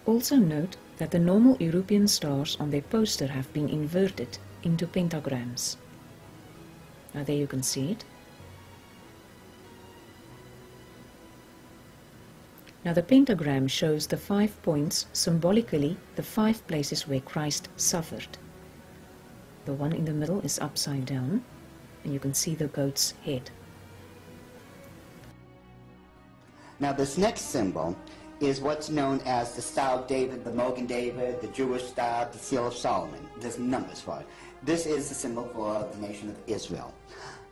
Also note that the normal European stars on their poster have been inverted into pentagrams. Now there you can see it. Now the pentagram shows the 5 points, symbolically the 5 places where Christ suffered. The one in the middle is upside down, and you can see the goat's head. Now this next symbol is what's known as the Star of David, the Mogan David, the Jewish Star, the Seal of Solomon. There's numbers for it. This is the symbol for the nation of Israel.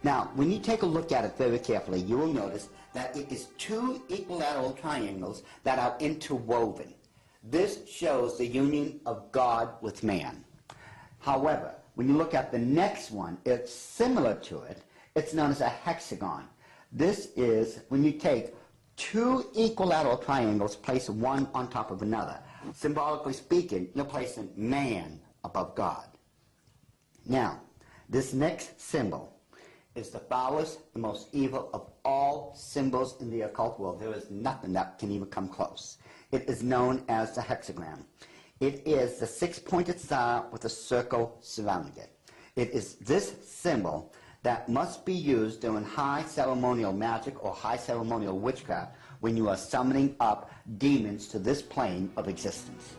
Now, when you take a look at it very carefully, you will notice that it is 2 equilateral triangles that are interwoven. This shows the union of God with man. However, when you look at the next one, it's similar to it. It's known as a hexagon. This is when you take 2 equilateral triangles, place one on top of another. Symbolically speaking, you're placing man above God. Now, this next symbol is the foulest, the most evil of all symbols in the occult world. There is nothing that can even come close. It is known as the hexagram. It is the 6-pointed star with a circle surrounding it. It is this symbol that must be used during high ceremonial magic or high ceremonial witchcraft when you are summoning up demons to this plane of existence.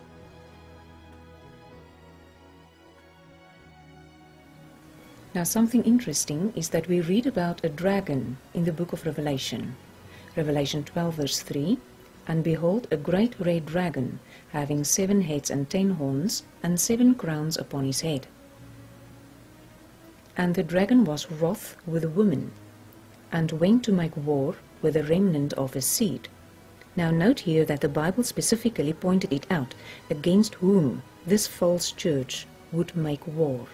Now something interesting is that we read about a dragon in the book of Revelation. Revelation 12 verse 3, "And behold, a great red dragon, having 7 heads and 10 horns, and 7 crowns upon his head. And the dragon was wroth with the woman, and went to make war with the remnant of his seed." Now note here that the Bible specifically pointed it out, against whom this false church would make war.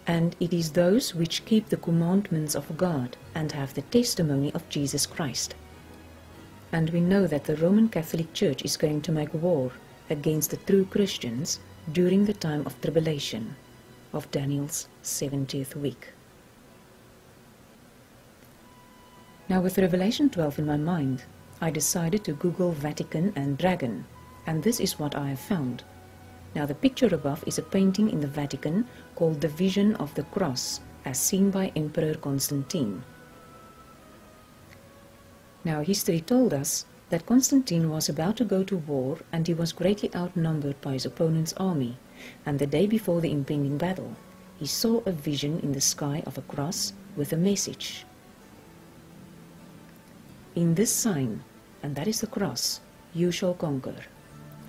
And it is those which keep the commandments of God and have the testimony of Jesus Christ. And we know that the Roman Catholic Church is going to make war against the true Christians during the time of tribulation of Daniel's 70th week. Now with Revelation 12 in my mind, I decided to Google Vatican and dragon, and this is what I have found. Now the picture above is a painting in the Vatican called the Vision of the Cross, as seen by Emperor Constantine. Now history told us that Constantine was about to go to war, and he was greatly outnumbered by his opponent's army, and the day before the impending battle, he saw a vision in the sky of a cross with a message. "In this sign, and that is the cross, you shall conquer."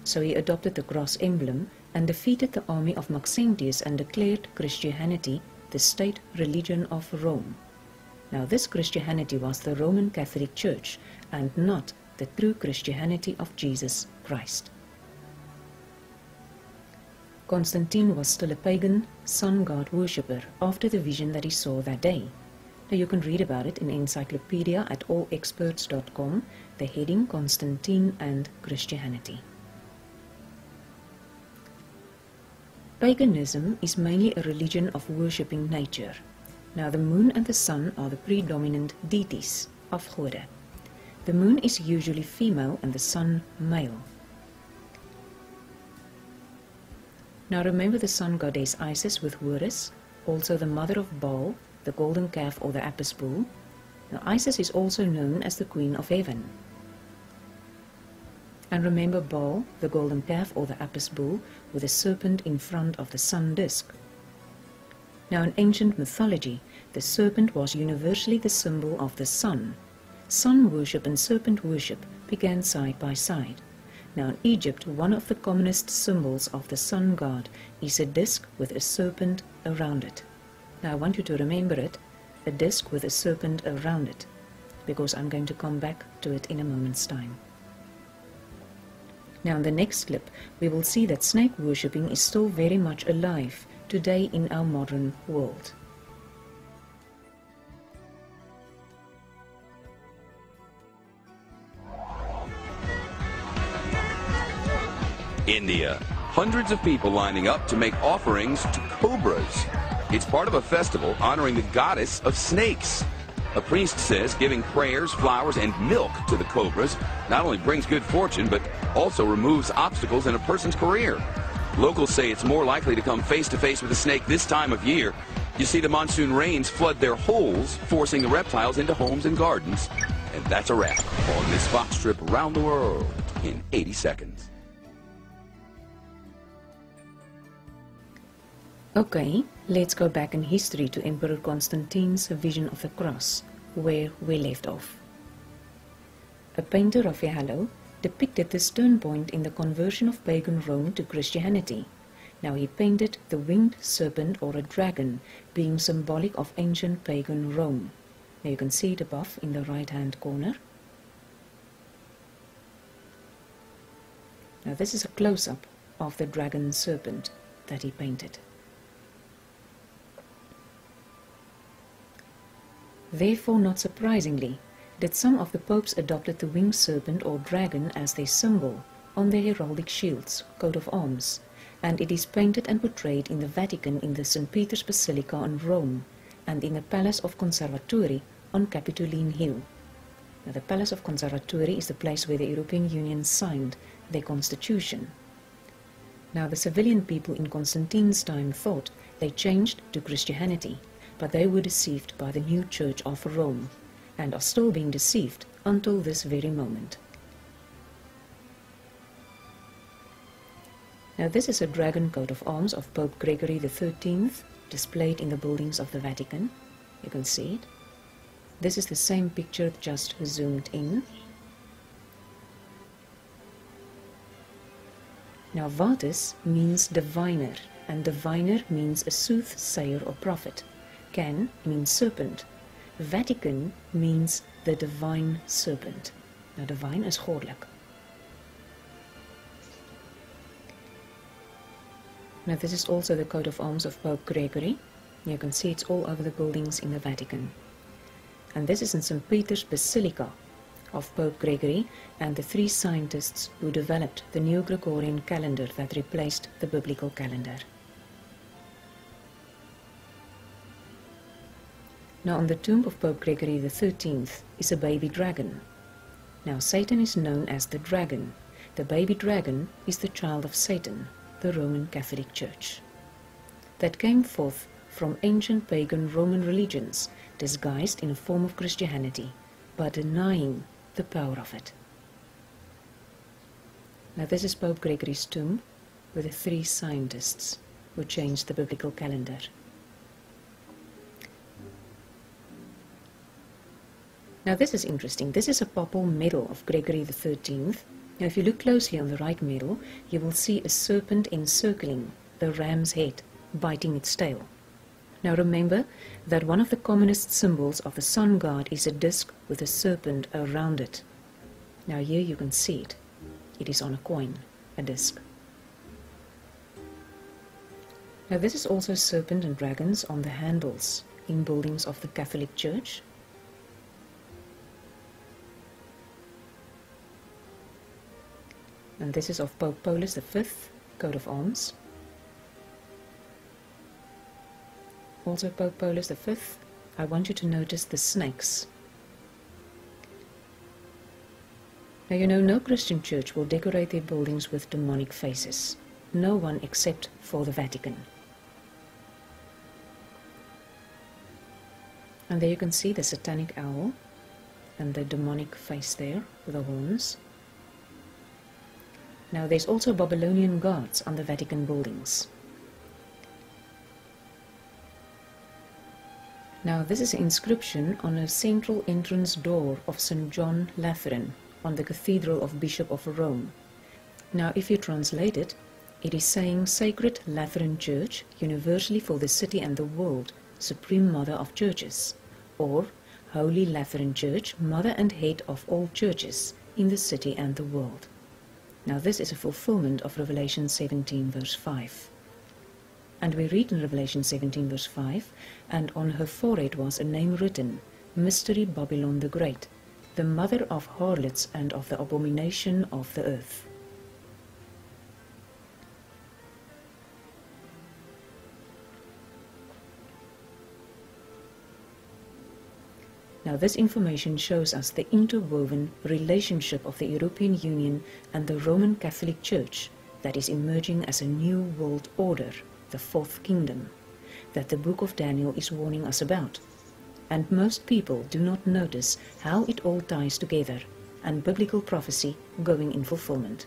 So he adopted the cross emblem and defeated the army of Maxentius and declared Christianity the state religion of Rome. Now this Christianity was the Roman Catholic Church and not the true Christianity of Jesus Christ. Constantine was still a pagan, sun-god worshipper after the vision that he saw that day. Now you can read about it in encyclopedia at allexperts.com, the heading Constantine and Christianity. Paganism is mainly a religion of worshipping nature. Now the moon and the sun are the predominant deities of afgode. The moon is usually female and the sun male. Now remember the sun goddess Isis with Horus, also the mother of Baal, the golden calf or the Apis bull. Now Isis is also known as the queen of heaven. And remember Baal, the golden calf or the Apis bull, with a serpent in front of the sun disk. Now in ancient mythology, the serpent was universally the symbol of the sun. Sun worship and serpent worship began side by side. Now in Egypt, one of the commonest symbols of the sun god is a disk with a serpent around it. Now I want you to remember it, a disk with a serpent around it, because I'm going to come back to it in a moment's time. Now in the next clip, we will see that snake worshipping is still very much alive today in our modern world. India. Hundreds of people lining up to make offerings to cobras. It's part of a festival honoring the goddess of snakes. A priest says giving prayers, flowers, and milk to the cobras not only brings good fortune, but also removes obstacles in a person's career. Locals say it's more likely to come face-to-face with a snake this time of year. You see, the monsoon rains flood their holes, forcing the reptiles into homes and gardens. And that's a wrap on this Fox trip around the world in 80 seconds. Okay, let's go back in history to Emperor Constantine's vision of the cross, where we left off. A painter, Raffaello, depicted this turn point in the conversion of pagan Rome to Christianity. Now he painted the winged serpent or a dragon, being symbolic of ancient pagan Rome. Now you can see it above in the right-hand corner. Now this is a close-up of the dragon serpent that he painted. Therefore, not surprisingly, that some of the popes adopted the winged serpent or dragon as their symbol on their heraldic shields, coat of arms, and it is painted and portrayed in the Vatican in the St. Peter's Basilica in Rome and in the Palace of Conservatori on Capitoline Hill. Now, the Palace of Conservatori is the place where the European Union signed their constitution. Now, the civilian people in Constantine's time thought they changed to Christianity, but they were deceived by the new Church of Rome, and are still being deceived until this very moment. Now this is a dragon coat of arms of Pope Gregory XIII, displayed in the buildings of the Vatican. You can see it. This is the same picture, just zoomed in. Now Vatus means diviner, and diviner means a soothsayer or prophet. Can means serpent. Vatican means the divine serpent. Now divine is goddelik. Now this is also the coat of arms of Pope Gregory. You can see it's all over the buildings in the Vatican. And this is in St. Peter's Basilica of Pope Gregory and the three scientists who developed the new Gregorian calendar that replaced the biblical calendar. Now on the tomb of Pope Gregory XIII is a baby dragon. Now Satan is known as the dragon. The baby dragon is the child of Satan, the Roman Catholic Church, that came forth from ancient pagan Roman religions, disguised in a form of Christianity, but denying the power of it. Now this is Pope Gregory's tomb with the three scientists who changed the biblical calendar. Now this is interesting. This is a papal medal of Gregory XIII. Now if you look closely on the right medal, you will see a serpent encircling the ram's head, biting its tail. Now remember that one of the commonest symbols of the sun god is a disc with a serpent around it. Now here you can see it. It is on a coin, a disc. Now this is also serpent and dragons on the handles in buildings of the Catholic Church. And this is of Pope Paulus V, coat of arms. Also Pope Paulus V, I want you to notice the snakes. Now you know no Christian church will decorate their buildings with demonic faces. No one except for the Vatican. And there you can see the satanic owl and the demonic face there with the horns. Now there's also Babylonian guards on the Vatican buildings. Now this is an inscription on a central entrance door of St. John Lateran on the Cathedral of Bishop of Rome. Now if you translate it, it is saying Sacred Lateran Church, universally for the city and the world, Supreme Mother of Churches, or Holy Lateran Church, Mother and Head of all churches in the city and the world. Now this is a fulfillment of Revelation 17 verse 5. And we read in Revelation 17 verse 5, and on her forehead was a name written, Mystery Babylon the Great, the mother of harlots and of the abomination of the earth. Now this information shows us the interwoven relationship of the European Union and the Roman Catholic Church that is emerging as a new world order, the Fourth Kingdom, that the book of Daniel is warning us about. And most people do not notice how it all ties together and biblical prophecy going in fulfillment.